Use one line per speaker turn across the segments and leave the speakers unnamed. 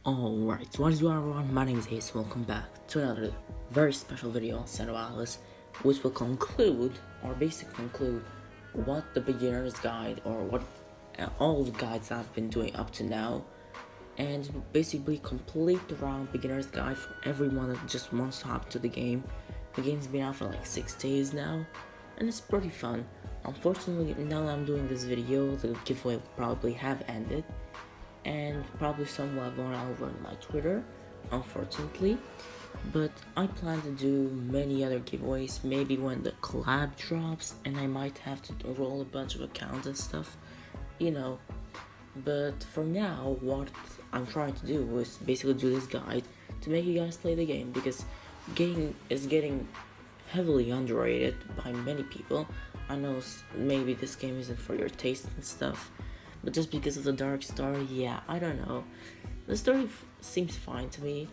Alright, what is going on everyone? My name is Ace. Welcome back to another very special video on SINoALICE, which will conclude, or basically conclude, what the beginner's guide, or what all the guides I've been doing up to now, and basically complete the round beginner's guide for everyone that just wants to hop to the game. The game's been out for like 6 days now, and it's pretty fun. Unfortunately, now that I'm doing this video, the giveaway will probably have ended, and probably some will have gone over on my Twitter, unfortunately. But I plan to do many other giveaways, maybe when the collab drops, and I might have to roll a bunch of accounts and stuff, you know. But for now, what I'm trying to do is basically do this guide to make you guys play the game, because game is getting heavily underrated by many people. I know maybe this game isn't for your taste and stuff, but just because of the dark story, yeah, I don't know. The story seems fine to me.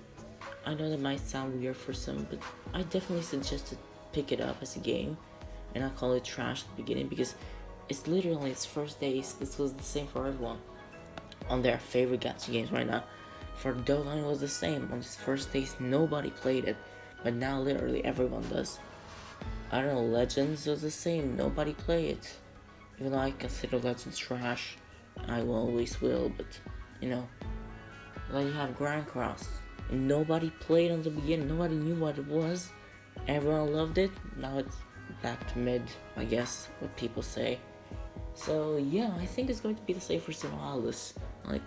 I know that might sound weird for some, but I definitely suggest to pick it up as a game, and I call it trash at the beginning because it's literally its first days. This was the same for everyone on their favorite gacha games right now. For Dogan it was the same. On its first days, nobody played it, but now literally everyone does. I don't know, Legends was the same. Nobody played it. Even though I consider Legends trash, I always will, but you know. Then you have Grand Cross. Nobody played on the beginning, nobody knew what it was. Everyone loved it. Now it's back to mid, I guess, what people say. So yeah, I think it's going to be the same for SINoALICE. Like,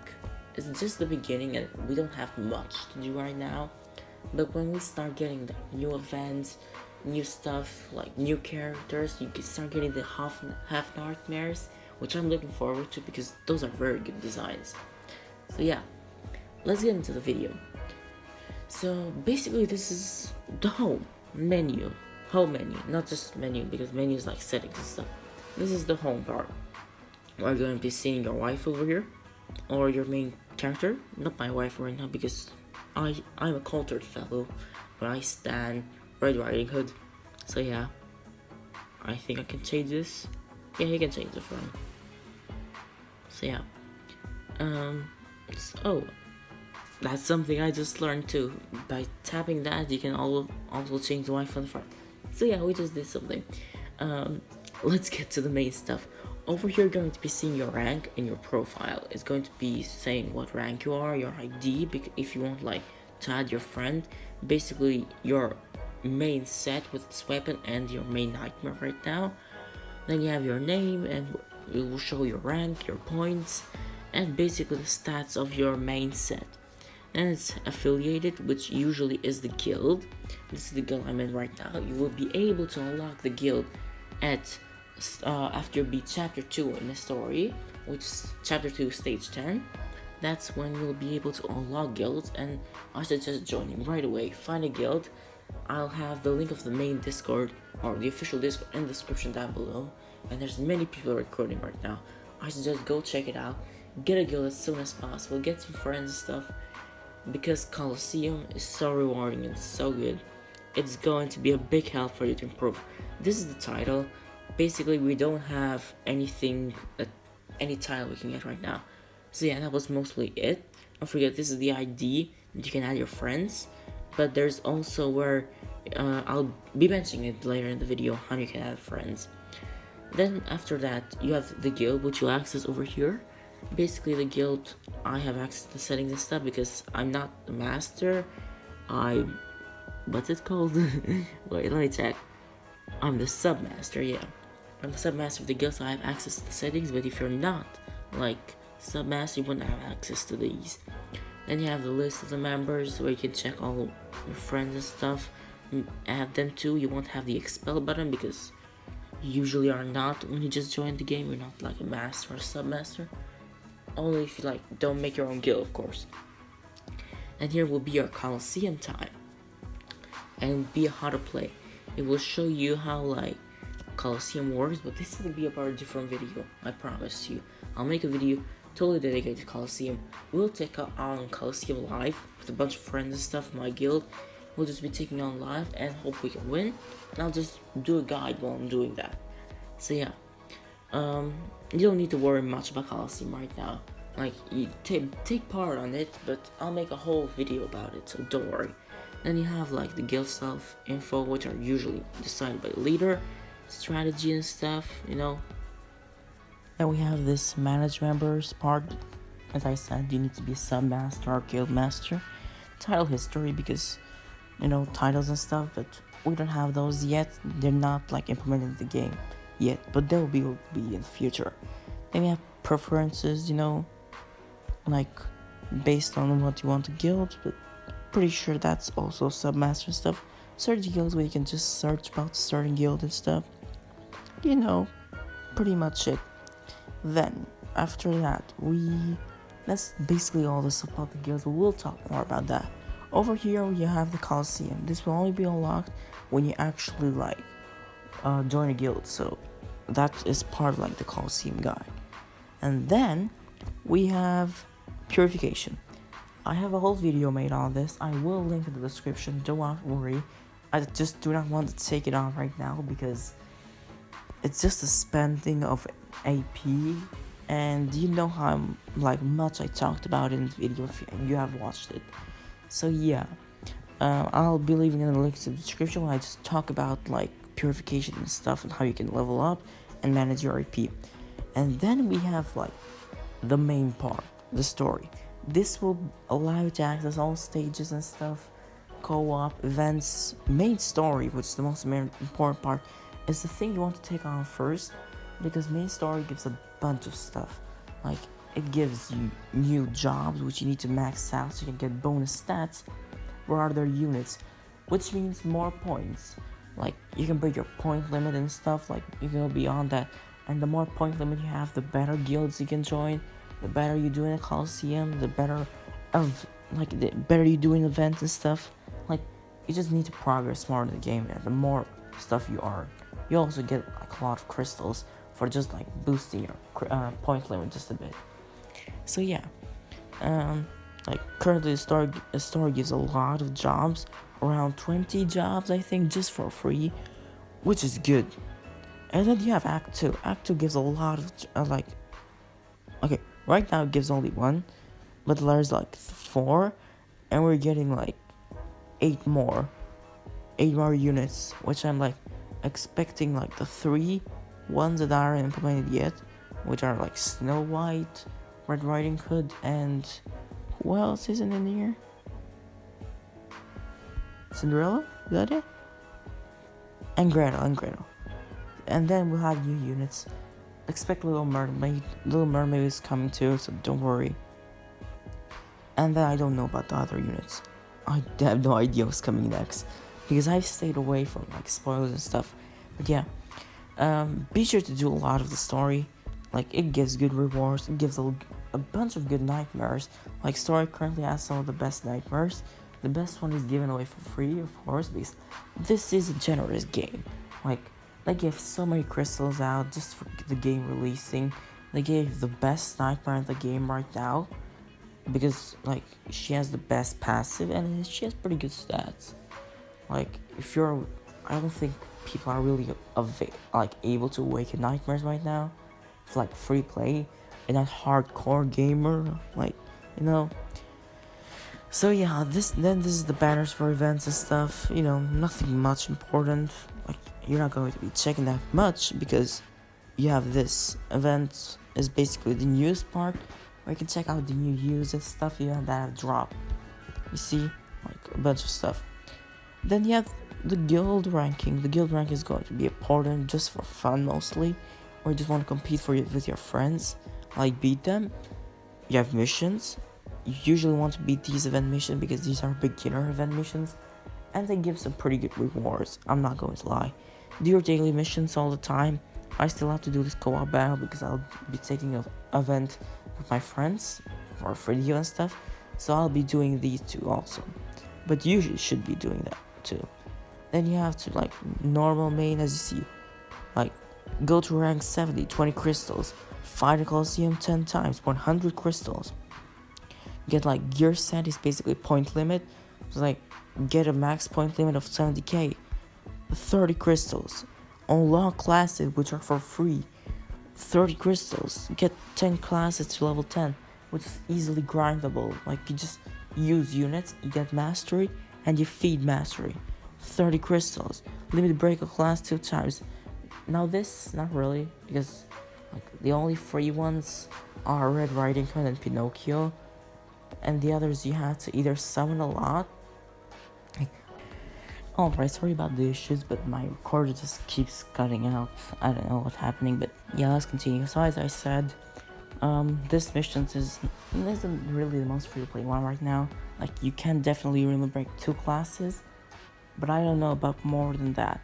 it's just the beginning and we don't have much to do right now. But when we start getting the new events, new stuff, like new characters, you can start getting the half nightmares, which I'm looking forward to because those are very good designs. So yeah, let's get into the video. So basically this is the home menu, not just menu, because menu is like settings and stuff. This is the home part. We're going to be seeing your wife over here, or your main character. Not my wife right now because I'm a cultured fellow, but I stand Red Riding Hood. So yeah, I think I can change this. Yeah, you can change the front. So yeah, oh, that's something I just learned too. By tapping that, you can also change the wife on the front. So yeah, we just did something. Let's get to the main stuff. Over here, you're going to be seeing your rank and your profile. It's going to be saying what rank you are, your ID, if you want like to add your friend. Basically, your main set with its weapon and your main nightmare right now. Then you have your name, and it will show your rank, your points, and basically the stats of your main set. And it's affiliated, which usually is the guild. This is the guild I'm in right now. You will be able to unlock the guild at after you beat chapter 2 in the story, which is chapter 2 stage 10. That's when you'll be able to unlock guilds, and I suggest joining right away. Find a guild. I'll have the link of the main Discord, or the official Discord, in the description down below. And there's many people recording right now. I suggest go check it out. Get a guild as soon as possible. Get some friends and stuff, because Colosseum is so rewarding and so good. It's going to be a big help for you to improve. This is the title. Basically, we don't have any title we can get right now. So yeah, that was mostly it. Don't forget, this is the ID. You can add your friends. But there's also where I'll be mentioning it later in the video, how you can add friends. Then after that, you have the guild, which you'll access over here. Basically, the guild, I have access to the settings and stuff because I'm not the master. What's it called? Wait, let me check. I'm the submaster, yeah. I'm the submaster of the guild, so I have access to the settings, but if you're not, like, submaster, you wouldn't have access to these. Then you have the list of the members, where you can check all your friends and stuff. Add them too. You won't have the expel button, because you usually are not when you just join the game. You're not like a master or a submaster. Only if you like don't make your own guild, of course. And here will be your Colosseum time, and be how to play. It will show you how like Colosseum works, but this will be about a different video, I promise you. I'll make a video totally dedicated to Colosseum. We'll take on Colosseum live with a bunch of friends and stuff in my guild. We'll just be taking on live and hope we can win. And I'll just do a guide while I'm doing that. So yeah, you don't need to worry much about Colosseum right now. like you take part on it, but I'll make a whole video about it, so don't worry. Then you have like the guild self info, which are usually decided by the leader, strategy and stuff, you know. Then we have this manage members part. As I said, you need to be a sub-master or guild master. Title history, because, you know, titles and stuff, but we don't have those yet. They're not like implemented in the game yet, but they will be in the future. Then we have preferences, you know, like based on what you want to guild, but pretty sure that's also sub-master stuff. Certain guilds where you can just search about certain guild and stuff. You know, pretty much it. Then, after that, that's basically all the stuff about the guilds. We'll talk more about that. Over here, you have the Coliseum. This will only be unlocked when you actually, like, join a guild. So, that is part of, like, the Coliseum guide. And then, we have Purification. I have a whole video made on this. I will link in the description. Don't worry. I just do not want to take it on right now because it's just a spending of AP, and you know how like much I talked about in the video if you have watched it. So yeah, I'll be leaving in the links in the description where I just talk about like purification and stuff and how you can level up and manage your AP. And then we have like the main part, the story. This will allow you to access all stages and stuff, co-op, events, main story, which is the most important part, is the thing you want to take on first, because main story gives a bunch of stuff. Like, it gives you new jobs, which you need to max out so you can get bonus stats for other units, which means more points. Like, you can break your point limit and stuff, like, you can go beyond that, and the more point limit you have, the better guilds you can join, the better you do in a Coliseum, the better you do in events and stuff. Like, you just need to progress more in the game, and the more stuff you earn. You also get like a lot of crystals for just like boosting your point limit just a bit. So yeah, like currently the store gives a lot of jobs, around 20 jobs I think, just for free, which is good. And then you have Act 2. Act 2 gives a lot of okay, right now it gives only 1, but there's like 4, and we're getting like 8 more units, which I'm like expecting like the 3 ones that aren't implemented yet, which are like Snow White, Red Riding Hood, and who else isn't in here? Cinderella? Is that it? And Gretel. And then we'll have new units. Expect Little Mermaid. Little Mermaid is coming too, so don't worry. And then I don't know about the other units. I have no idea what's coming next, because I've stayed away from like spoilers and stuff. But yeah, be sure to do a lot of the story. Like, it gives good rewards, it gives a bunch of good nightmares. Like, story currently has some of the best nightmares. The best one is given away for free, of course, because this is a generous game. Like, they gave so many crystals out just for the game releasing. They gave the best nightmare in the game right now, because like she has the best passive and she has pretty good stats. Like, I don't think people are really able to awaken nightmares right now. It's like free play and not hardcore gamer, like, you know. So yeah, this is the banners for events and stuff. You know, nothing much important. Like, you're not going to be checking that much, because you have this event is basically the news part, where you can check out the new news and stuff that have dropped. You see, like a bunch of stuff. Then you have the guild ranking. The guild ranking is going to be important just for fun mostly, or you just want to compete with your friends, like beat them. You have missions. You usually want to beat these event missions because these are beginner event missions, and they give some pretty good rewards. I'm not going to lie. Do your daily missions all the time. I still have to do this co-op battle because I'll be taking an event with my friends for video and stuff, so I'll be doing these two also. But you should be doing that too. Then you have to like normal main, as you see, like go to rank 70, 20 crystals, fight a Coliseum 10 times, 100 crystals. Get like gear set is basically point limit, so like get a max point limit of 70k, 30 crystals, unlock classes which are for free, 30 crystals, get 10 classes to level 10, which is easily grindable. Like, you just use units, you get mastery, and you feed mastery. 30 crystals, limited break of class 2 times. Now this, not really, because like the only free ones are Red Riding Hood and Pinocchio, and the others you have to either summon a lot. Alright, sorry about the issues, but my recorder just keeps cutting out. I don't know what's happening, but yeah, let's continue. So as I said, this mission isn't really the most free-to-play one right now. Like, you can definitely really break 2 classes, but I don't know about more than that.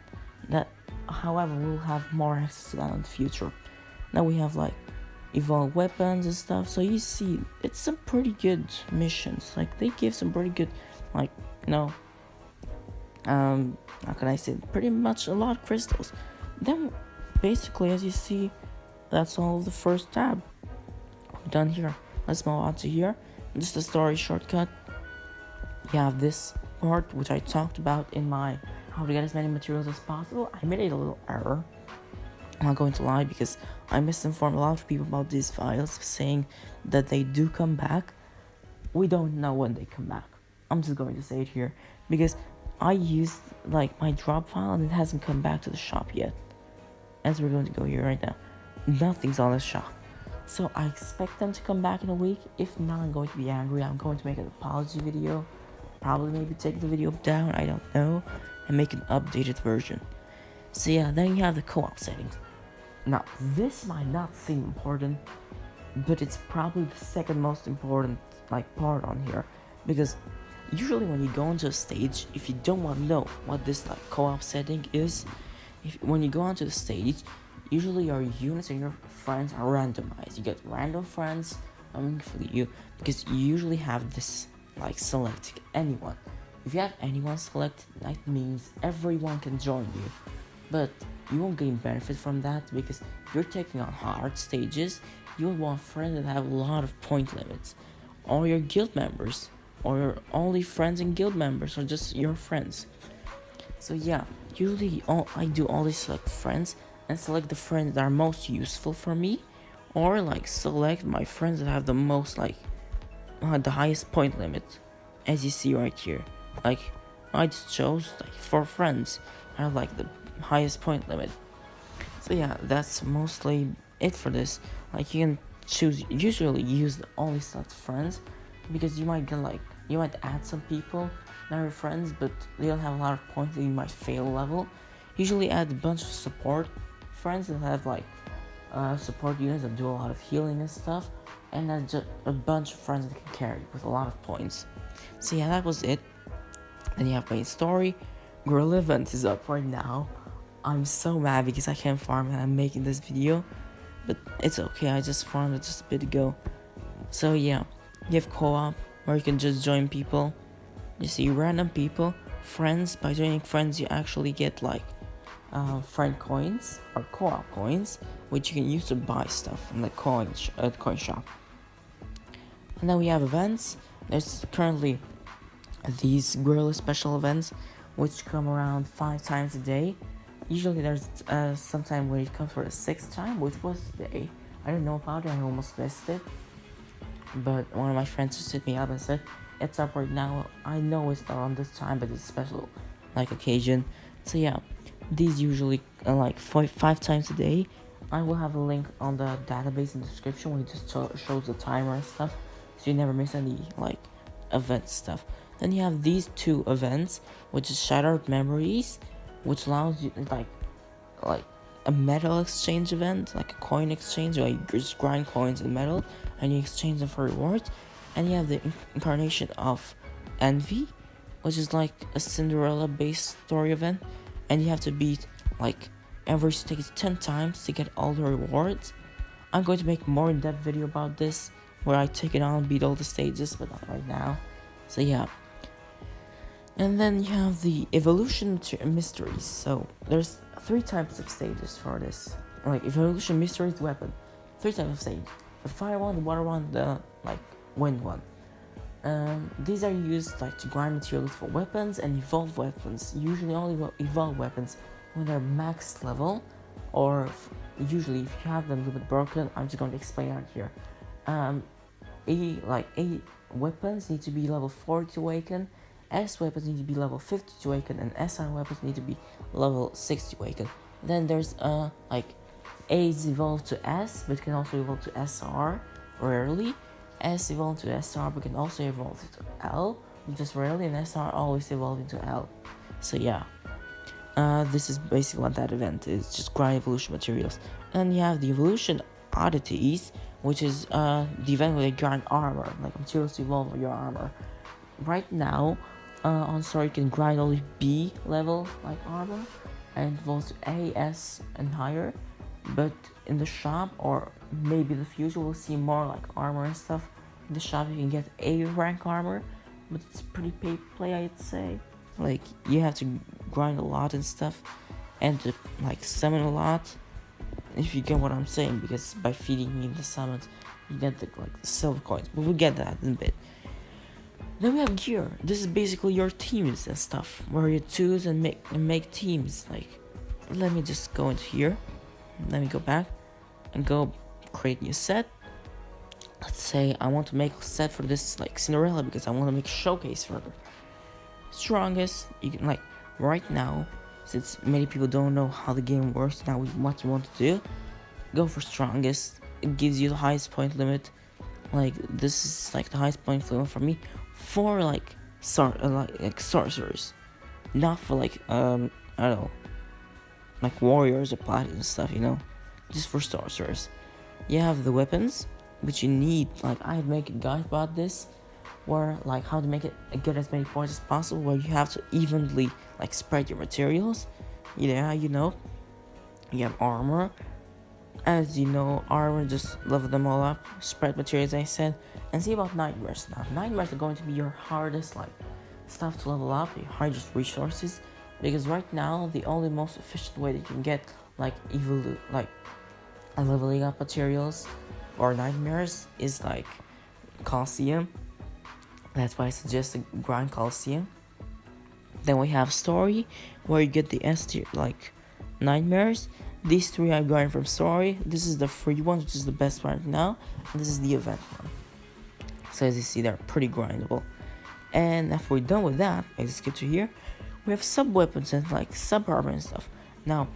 However, we'll have more access to that in the future. Now we have like evolved weapons and stuff, so you see, it's some pretty good missions. Like, they give some pretty good, like, how can I say, pretty much a lot of crystals. Then basically, as you see, that's all the first tab. We're done here. Let's move on to here. Just a story shortcut. You have this part which I talked about in my how to get as many materials as possible. I made a little error, I'm not going to lie, because I misinformed a lot of people about these files, saying that they do come back. We don't know when they come back. I'm just going to say it here, because I used like my drop file and it hasn't come back to the shop yet. As we're going to go here right now, nothing's on the shop. So I expect them to come back in a week. If not, I'm going to be angry. I'm going to make an apology video. Probably maybe take the video down, I don't know, and make an updated version. So yeah, then you have the co-op settings. Now, this might not seem important, but it's probably the second most important part on here, because usually when you go into a stage, if you don't want to know what this co-op setting is, when you go onto the stage, usually your units and your friends are randomized. You get random friends coming for you, because you usually have this select anyone. If you have anyone selected, that means everyone can join you, but you won't gain benefit from that, because if you're taking on hard stages, you will want friends that have a lot of point limits, or your guild members, or your only friends and guild members, or just your friends. So yeah, usually I do always select friends, and select the friends that are most useful for me, or select my friends that have the most the highest point limit, as you see right here. I just chose 4 friends I have the highest point limit. So yeah, that's mostly it for this. You can usually use the only select friends, because you might get you might add some people that are friends, but they don't have a lot of points and you might fail level. Usually add a bunch of support friends that have support units that do a lot of healing and stuff, and then just a bunch of friends that can carry with a lot of points. So yeah, that was it. Then you have main story. Gorilla event is up right now. I'm so mad because I can't farm and I'm making this video, but it's okay, I just farmed it just a bit ago. So yeah, you have co-op, where you can just join people. You see random people, friends. By joining friends, you actually get friend coins or co-op coins, which you can use to buy stuff from the coin shop. And then we have events. There's currently these Gorilla special events, which come around 5 times a day. Usually there's some time when it comes for the 6th time, which was today. I didn't know about it, I almost missed it, but one of my friends just hit me up and said it's up right now. I know it's not on this time, but it's a special occasion. So yeah, these usually 5 times a day. I will have a link on the database in the description where it just shows the timer and stuff, so you never miss any event stuff. Then you have these 2 events, which is Shattered Memories, which allows you a metal exchange event, like a coin exchange, where you just grind coins and metal and you exchange them for rewards. And you have the incarnation of Envy, which is a Cinderella based story event, and you have to beat every stage 10 times to get all the rewards. I'm going to make more in-depth video about this, where I take it on and beat all the stages, but not right now. So yeah. And then you have the Evolutionary Mysteries. So there's 3 types of stages for this. Evolution Mysteries weapon. 3 types of stages. The fire one, the water one, the wind one. These are used to grind materials for weapons and evolve weapons. Usually only evolve weapons when they're max level, or usually if you have them a little bit broken. I'm just going to explain out here. A weapons need to be level 40 to awaken, S weapons need to be level 50 to awaken, and SI weapons need to be level 60 to awaken. Then there's like A's evolve to S, but can also evolve to SR rarely. S evolve to SR, but can also evolve to L, just rarely, and SR always evolve into L. So yeah, this is basically what that event is, just grind evolution materials. And you have the evolution oddities, which is the event where they grind armor, like materials to evolve your armor. Right now, on Story you can grind only B level like armor, and evolve to A, S, and higher. But in the shop, or maybe in the future, we'll see more like armor and stuff. In the shop you can get A rank armor, but it's pretty pay play, I'd say. Like, you have to grind a lot and stuff, and to like summon a lot, if you get what I'm saying, because by feeding me the summons you get the silver coins, but we'll get that in a bit. Then we have gear. This is basically your teams and stuff, where you choose and make teams. Like, let me just go into here, let me go back and go create new set. Let's say I want to make a set for this like Cinderella, because I want to make a showcase for her. Strongest, you can, like, right now, since many people don't know how the game works now, what you want to do, go for strongest. It gives you the highest point limit. Like, this is like the highest point limit for me for like sorcerers, not for like I don't know, like warriors or platinum stuff, you know, just for sorcerers. You have the weapons, which you need, like, I make a guide about this, where like how to make it get as many points as possible, where you have to evenly like spread your materials. Yeah, you know, you have armor. As you know, armor, just level them all up, spread materials, I said. And see about nightmares now. Nightmares are going to be your hardest like stuff to level up, your hardest resources, because right now the only most efficient way that you can get like leveling up materials or nightmares is like Coliseum. That's why I suggest a grind Coliseum. Then we have story, where you get the S tier like nightmares. These three I grind from story. This is the free one, which is the best one right now, and this is the event one. So as you see, they're pretty grindable. And after we're done with that, I just get to here, we have sub weapons and like sub armor and stuff. Now,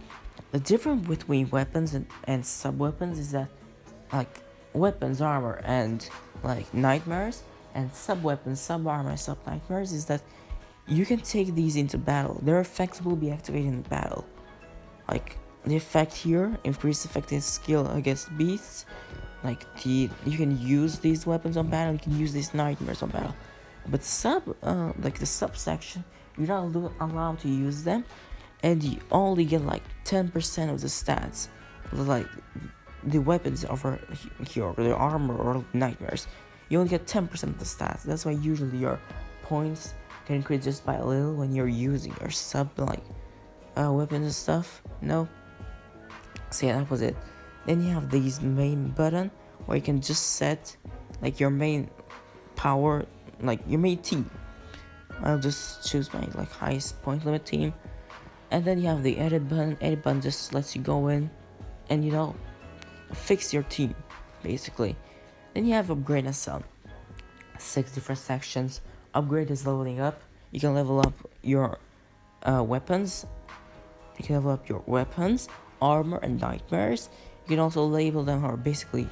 the difference between weapons and sub weapons is that like weapons, armor, and like nightmares, and sub weapons, sub armor, sub nightmares is that you can take these into battle. Their effects will be activated in battle. Like the effect here, increased effective skill against beasts. Like you can use these weapons on battle. You can use these nightmares on battle. But like the subsection, you're not allowed to use them, and you only get like 10% of the stats. Like the weapons over here, or the armor or nightmares, you only get 10% of the stats. That's why usually your points can increase just by a little when you're using your sub like weapons and stuff. No. So yeah, that was it. Then you have these main button, where you can just set like your main power, like your main team. I'll just choose my like highest point limit team. And then you have the edit button. Edit button just lets you go in and, you know, fix your team basically. Then you have upgrade and sell. 6 different sections. Upgrade is leveling up. You can level up your weapons. You can level up your weapons, armor, and nightmares. You can also label them, or basically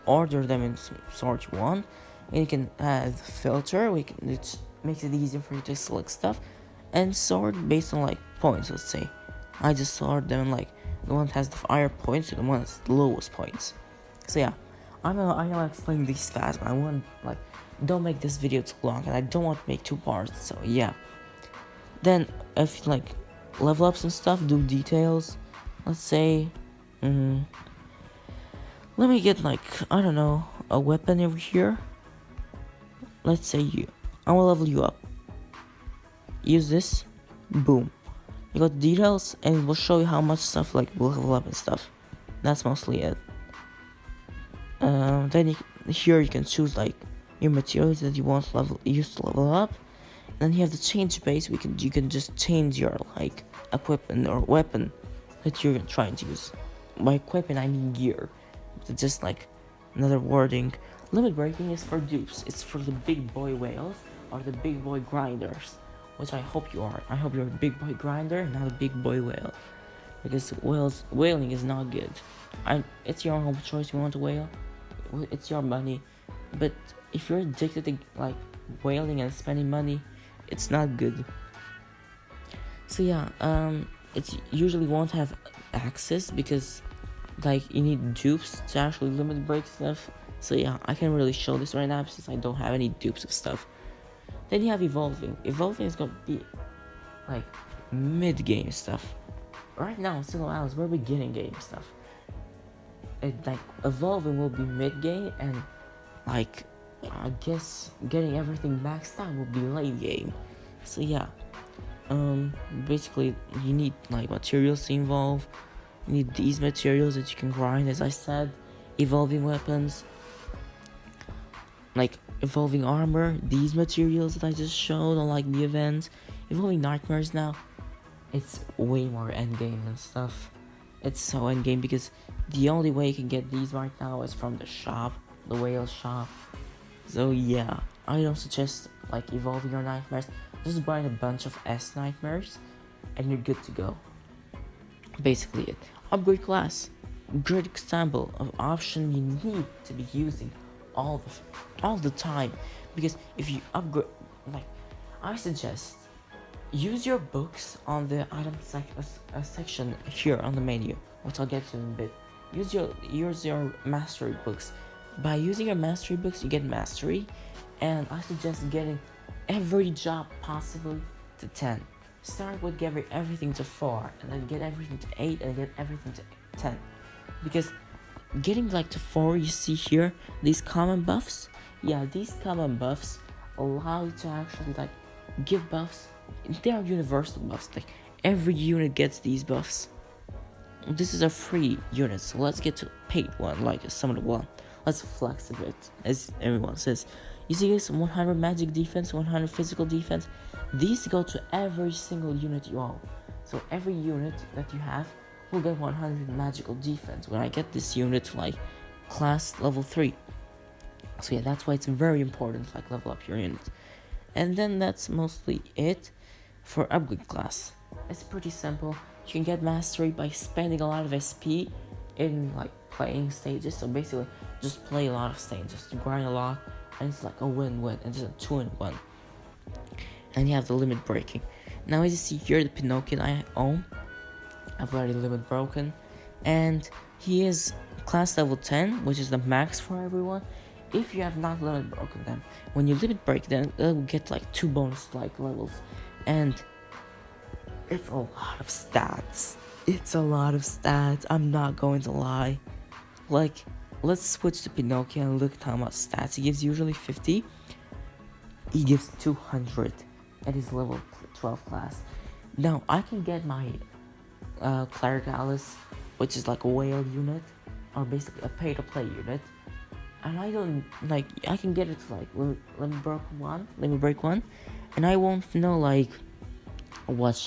order them in sort you want. And you can add filter, which makes it easier for you to select stuff, and sort based on like points. Let's say I just sort them like the one that has the higher points and the one that's the lowest points. So yeah, I know explain these fast, but I want like don't make this video too long, and I don't want to make 2 parts. So yeah. Then if you like level ups and stuff, do details. Let's say, let me get like, I don't know, a weapon over here. Let's say I will level you up. Use this, boom. You got details, and it will show you how much stuff like will level up and stuff. That's mostly it. Then here you can choose like your materials that you want to use to level up. Then you have the change base. You can just change your like equipment or weapon that you're trying to use. By equipment I mean gear. It's just like another wording. limit breaking is for dupes. It's for the big boy whales or the big boy grinders, which I hope you are. I hope you're a big boy grinder, not a big boy whale, because whaling is not good. It's your own choice. You want to whale, it's your money, but if you're addicted to like whaling and spending money, it's not good. So yeah, it's usually won't have access because like you need dupes to actually limit break stuff. So yeah, I can't really show this right now since I don't have any dupes of stuff. Then you have evolving. Evolving is gonna be like mid-game stuff. Right now, SINoALICE, we're beginning game stuff. Like evolving will be mid-game, and like I guess getting everything maxed out will be late game. So yeah, basically you need like materials to evolve. You need these materials that you can grind, as I said, evolving weapons, like evolving armor, these materials that I just showed on like the events, evolving nightmares. Now it's way more endgame and stuff. It's so endgame because the only way you can get these right now is from the shop, the whale shop. So yeah, I don't suggest like evolving your nightmares. Just grind a bunch of S nightmares and you're good to go. Basically it. Upgrade class. Great example of option you need to be using all the time, because if you upgrade, like I suggest use your books on the item section here on the menu, which I'll get to in a bit. Use your mastery books. By using your mastery books, you get mastery, and I suggest getting every job possible to 10. Start with getting everything to 4, and then get everything to 8, and get everything to 10. Because getting like to 4, you see here, these common buffs. Yeah, these common buffs allow you to actually like give buffs. They are universal buffs. Like every unit gets these buffs. This is a free unit, so let's get to paid one, like a summoned one. Let's flex a bit, as everyone says. You see this 100 magic defense, 100 physical defense. These go to every single unit you own. So every unit that you have will get 100 magical defense when I get this unit to like class level 3. So yeah, that's why it's very important to like level up your unit. And then that's mostly it for upgrade class. It's pretty simple. You can get mastery by spending a lot of SP in like playing stages. So basically just play a lot of stages, grind a lot, and it's like a win-win, and it's a 2-in-1. And you have the limit breaking. Now as you see here, the Pinocchio I own, I've already limit broken, and he is class level 10, which is the max for everyone. If you have not limit broken them, when you limit break them, they'll get like 2 bonus like levels, and it's a lot of stats. It's a lot of stats, I'm not going to lie. Like, let's switch to Pinocchio and look at how much stats he gives. Usually 50. He gives 200 at his level 12 class. Now, I can get my Clericalis, which is like a whale unit, or basically a pay-to-play unit. And I don't, like, I can get it to like limit break one, and I won't know like what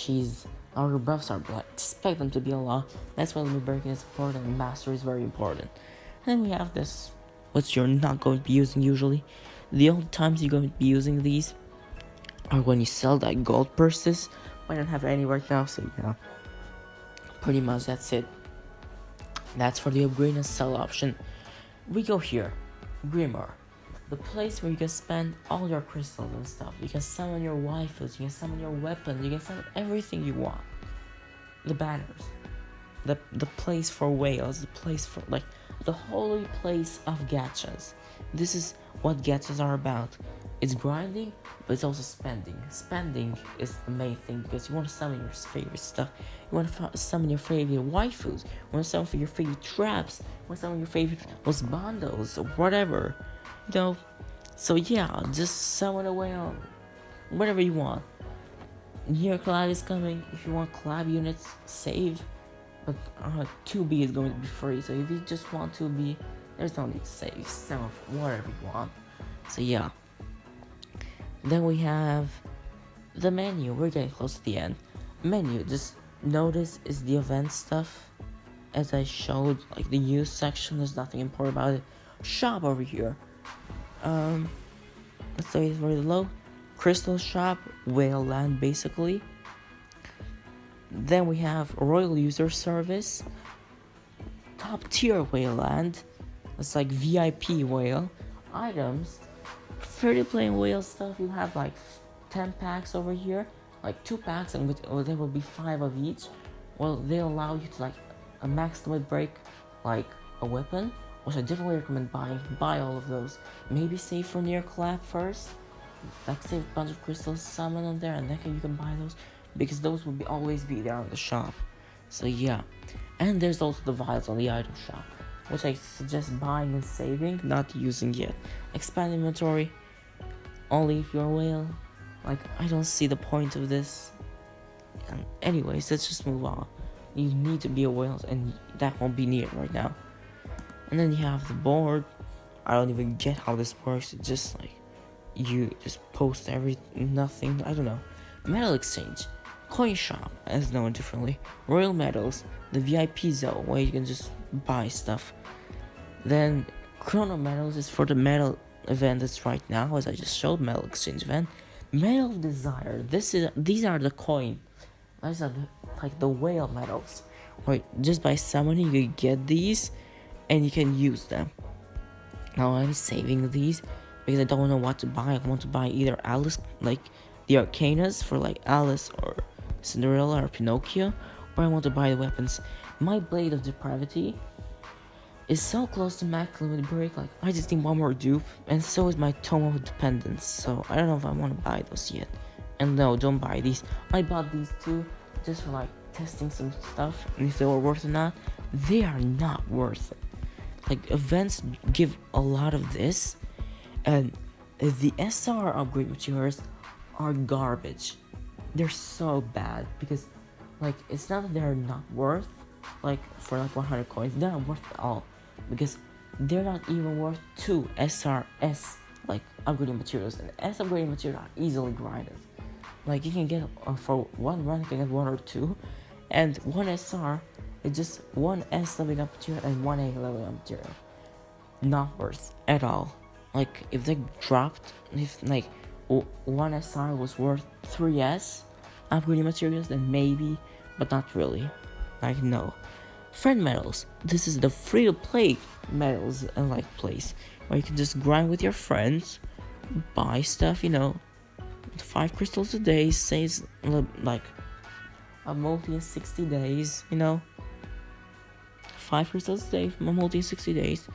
her buffs are, but I expect them to be a lot. That's why limit breaking is important, and mastery is very important. And then we have this, which you're not going to be using usually. The only times you're going to be using these are when you sell like gold purses. I don't have any right now, so yeah, pretty much that's it. That's for the upgrade and sell option. We go here, Grimoire, the place where you can spend all your crystals and stuff. You can summon your waifus, you can summon your weapons, you can summon everything you want. The banners, the place for whales, the place for like the holy place of gachas. This is what gachas are about. It's grinding, but it's also spending. Spending is the main thing because you want to summon your favorite stuff. You want to summon your favorite waifus. You want to summon your favorite traps. You want to summon your favorite los bandos or whatever. You know. So yeah, just summon away on whatever you want. New collab is coming. If you want collab units, save. But 2B is going to be free. So if you just want 2B, there's no need to save. Sell whatever you want. So yeah. Then we have the menu. We're getting close to the end. Menu, just notice is the event stuff. As I showed, like the news section, there's nothing important about it. Shop over here. So it's very low. Crystal Shop, Whale Land basically. Then we have Royal User Service, top tier whale land. It's like VIP whale items. Free to play whale stuff. You have like 10 packs over here, like 2 packs, and there will be 5 of each. Well, they allow you to like a max limit break, like a weapon, which I definitely recommend buying. Buy all of those. Maybe save for near collab first. Like save a bunch of crystals, summon on there, and then you can buy those, because those will always be there on the shop. So yeah, and there's also the vials on the item shop, which I suggest buying and saving, not using yet. Expand inventory only if you're a whale. Like, I don't see the point of this. Anyways, let's just move on. You need to be a whale, and that won't be needed right now. And then you have the board. I don't even get how this works. It's just like you just post nothing. I don't know. Metal exchange, coin shop, as known differently. Royal medals, the VIP zone where you can just buy stuff. Then chrono medals is for the metal event that's right now, as I just showed, metal exchange event. Medal of desire. These are the coin. These are the whale medals. Right, just by summoning you get these, and you can use them. Now I'm saving these because I don't know what to buy. I want to buy either Alice, like the Arcanas for like Alice or Cinderella or Pinocchio, or I want to buy the weapons. My Blade of Depravity is so close to max limit break, like I just need one more dupe, and so is my Tome of Dependence, so I don't know if I want to buy those yet. And no, don't buy these. I bought these 2 just for like testing some stuff, and if they were worth it or not. They are not worth it. Like, events give a lot of this, and the SR upgrade materials are garbage. They're so bad, because like it's not that they're not worth, like for like 100 coins, they're not worth it all, because they're not even worth 2 SRS like upgrading materials, and S upgrading materials are easily grinded. Like you can get for 1 run you can get 1 or 2, and 1 SR is just 1 S leveling up material and 1 A leveling up material. Not worth at all. Like if they dropped, if like 1 SR was worth 3S upgrading materials, then maybe, but not really. Like no. Friend medals. This is the free to play medals and like place where you can just grind with your friends, buy stuff, 5 crystals a day saves like a multi in 60 days, 5 crystals a day from a multi in 60 days.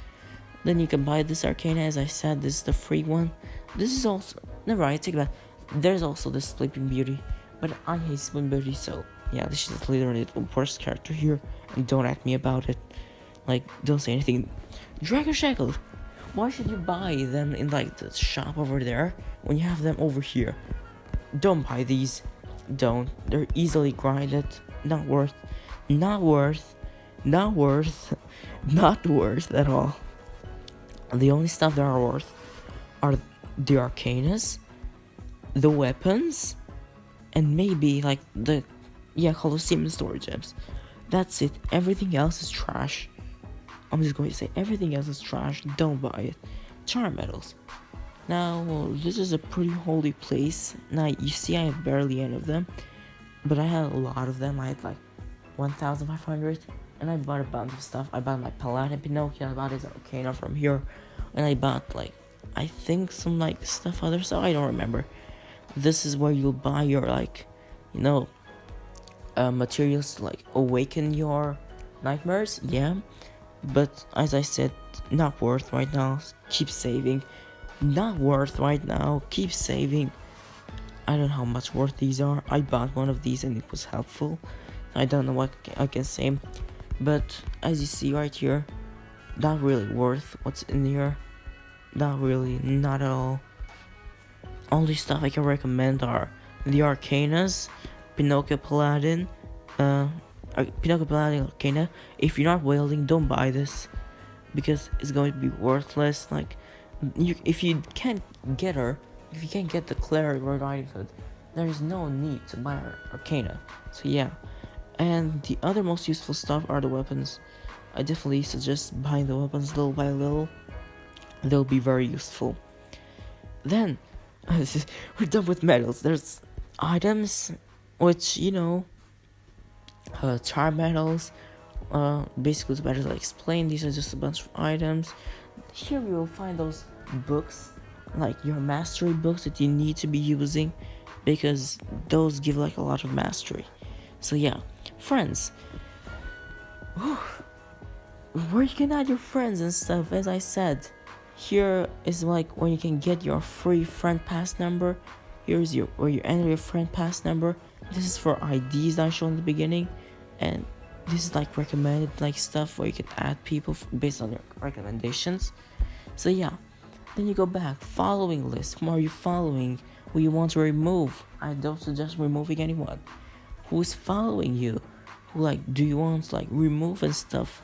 Then you can buy this Arcana, as I said, this is the free one. This is also, never mind, take it back. There's also the Sleeping Beauty, but I hate Sleeping Beauty, so yeah, this is literally the worst character here, and don't at me about it. Like, don't say anything. Dragon Shackles! Why should you buy them in like the shop over there when you have them over here? Don't buy these. Don't. They're easily grinded. Not worth at all. The only stuff that are worth are the Arcanas, the weapons, and maybe like the Colosseum and storage gems. That's it. Everything else is trash. I'm just going to say everything else is trash. Don't buy it. Charm medals. Now, this is a pretty holy place. Now, you see I have barely any of them, but I had a lot of them. I had like 1,500, and I bought a bunch of stuff. I bought my Paladin Pinocchio, I bought his Arcana from here, and I bought like, I think some like stuff other stuff, I don't remember. This is where you'll buy your like, materials to like awaken your nightmares, yeah. But as I said, not worth right now. Keep saving. Not worth right now. Keep saving. I don't know how much worth these are. I bought one of these and it was helpful. I don't know what I can say. But as you see right here, not really worth what's in here. Not really. Not at all. Only stuff I can recommend are the Arcanas, Pinocchio Paladin, Arcana. If you're not wielding, don't buy this, because it's going to be worthless. Like, if you can't get her, if you can't get the Cleric or Riding Hood, there is no need to buy Arcana. So yeah, and the other most useful stuff are the weapons. I definitely suggest buying the weapons little by little. They'll be very useful. Then we're done with medals. There's items, which charm medals. Basically the medals I explained. These are just a bunch of items. Here you will find those books, like your mastery books that you need to be using, because those give like a lot of mastery. So yeah, friends. Where you can add your friends and stuff. As I said, here is like when you can get your free friend pass number. Here's where you enter your friend pass number. This is for IDs that I showed in the beginning, and this is like recommended like stuff where you can add people based on your recommendations. So yeah, then you go back, following list. Who are you following? Who you want to remove? I don't suggest removing anyone. Who's following you? Who do you want to remove and stuff?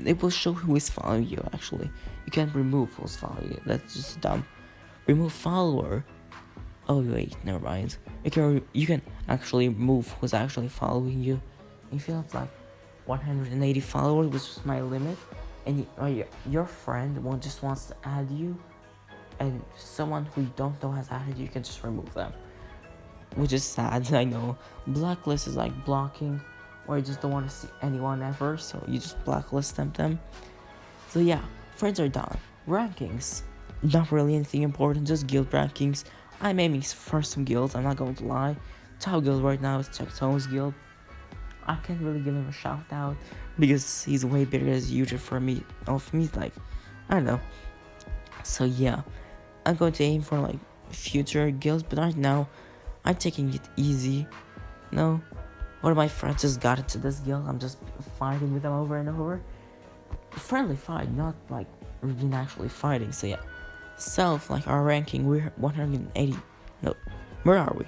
It will show who is following you. Actually, you can't remove who's following you. That's just dumb. Remove follower. Oh wait, never mind. You can actually remove who's actually following you. If you have 180 followers, which is my limit, and your friend just wants to add you, and someone who you don't know has added you can just remove them, which is sad. I know. Blacklist is like blocking, or you just don't want to see anyone ever, so you just blacklist them. So yeah, friends are done. Rankings, not really anything important, just guild rankings. I'm aiming for some guilds, I'm not going to lie. Top guild right now is Tectone's guild. I can't really give him a shout out because he's way bigger as usual for me. I don't know. So yeah, I'm going to aim for future guilds, but right now I'm taking it easy. No, one of my friends just got into this guild. I'm just fighting with them over and over. Friendly fight, not really actually fighting. So yeah, our ranking, we're 180. No, where are we?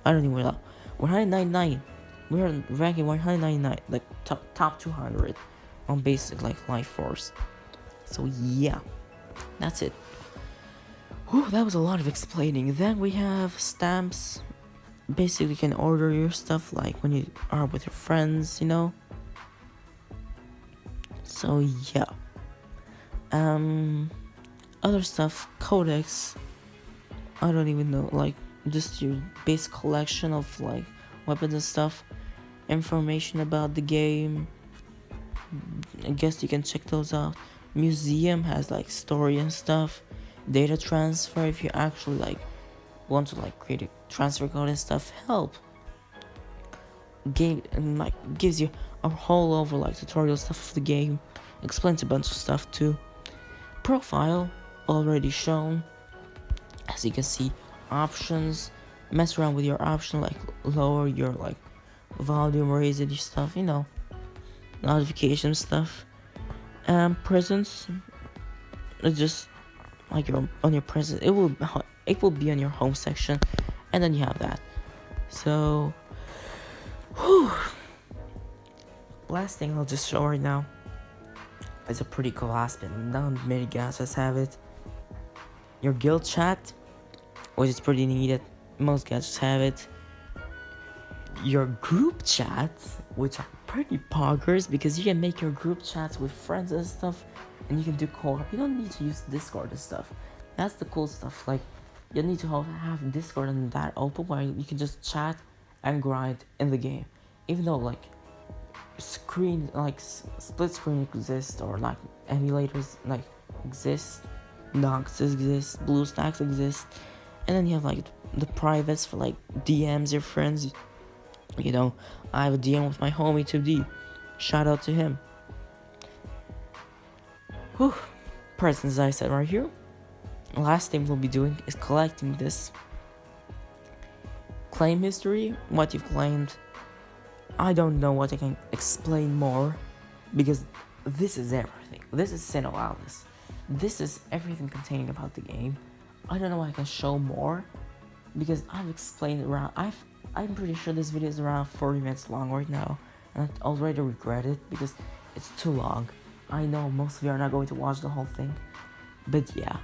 I don't even know. 199. We're ranking 199, top 200 on basic life force. So yeah, that's it. Whew, that was a lot of explaining. Then we have stamps. Basically, you can order your stuff when you are with your friends, So yeah. Other stuff, Codex. I don't even know, just your base collection of weapons and stuff. Information about the game. I guess you can check those out. Museum has story and stuff. Data transfer, if you actually want to create a transfer code and stuff. Help. Game and gives you a whole over tutorial stuff of the game. Explains a bunch of stuff too. Profile already shown. As you can see, options. Mess around with your option, lower your volume, raise it, stuff, notification stuff. Presents, it's just on your present. It will be on your home section, and then you have that. So, last thing I'll just show right now is a pretty cool aspect. Not many gadgets have it. Your guild chat, which is pretty needed. Most gadgets have it. Your group chats, which are pretty poggers because you can make your group chats with friends and stuff, and you can do co-op. You don't need to use Discord and stuff. That's the cool stuff. You need to have Discord and that open where you can just chat and grind in the game, even though screen split screen exists, or emulators exist, Nox exists, BlueStacks exist, and then you have the privates for DMs your friends. I have a DM with my homie 2D. Shout out to him. Whew. Presents, I said right here. Last thing we'll be doing is collecting this. Claim history, what you've claimed. I don't know what I can explain more, because this is everything. This is SINoALICE. This is everything containing about the game. I don't know what I can show more, because I've explained around. I'm pretty sure this video is around 40 minutes long right now, and I already regret it because it's too long. I know most of you are not going to watch the whole thing, but yeah.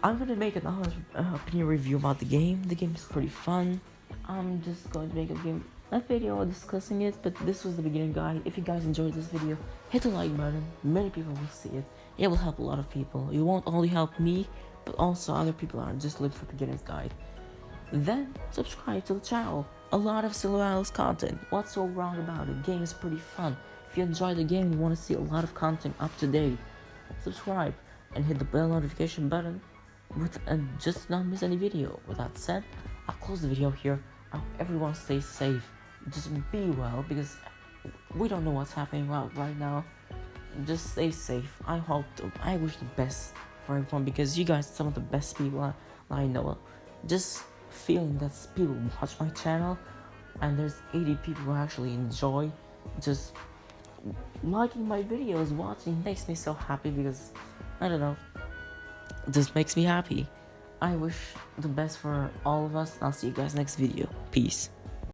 I'm gonna make another opinion review about the game. The game is pretty fun. I'm just going to make a video discussing it, but this was the beginning guide. If you guys enjoyed this video, hit the like button. Many people will see it. It will help a lot of people. It won't only help me, but also other people are just looking for beginner's guide. Then subscribe to the channel. A lot of SINoALICE content. What's so wrong about it? Game is pretty fun. If you enjoy the game and want to see a lot of content up to date, subscribe and hit the bell notification button and just not miss any video. With that said, I'll close the video here. I hope everyone stays safe. Just be well, because we don't know what's happening right now. Just stay safe. I wish the best for everyone, because you guys are some of the best people I know. Just feeling that people watch my channel and there's 80 people who actually enjoy just liking my videos, watching, makes me so happy, because I don't know, it just makes me happy. I wish the best for all of us, and I'll see you guys next video. Peace.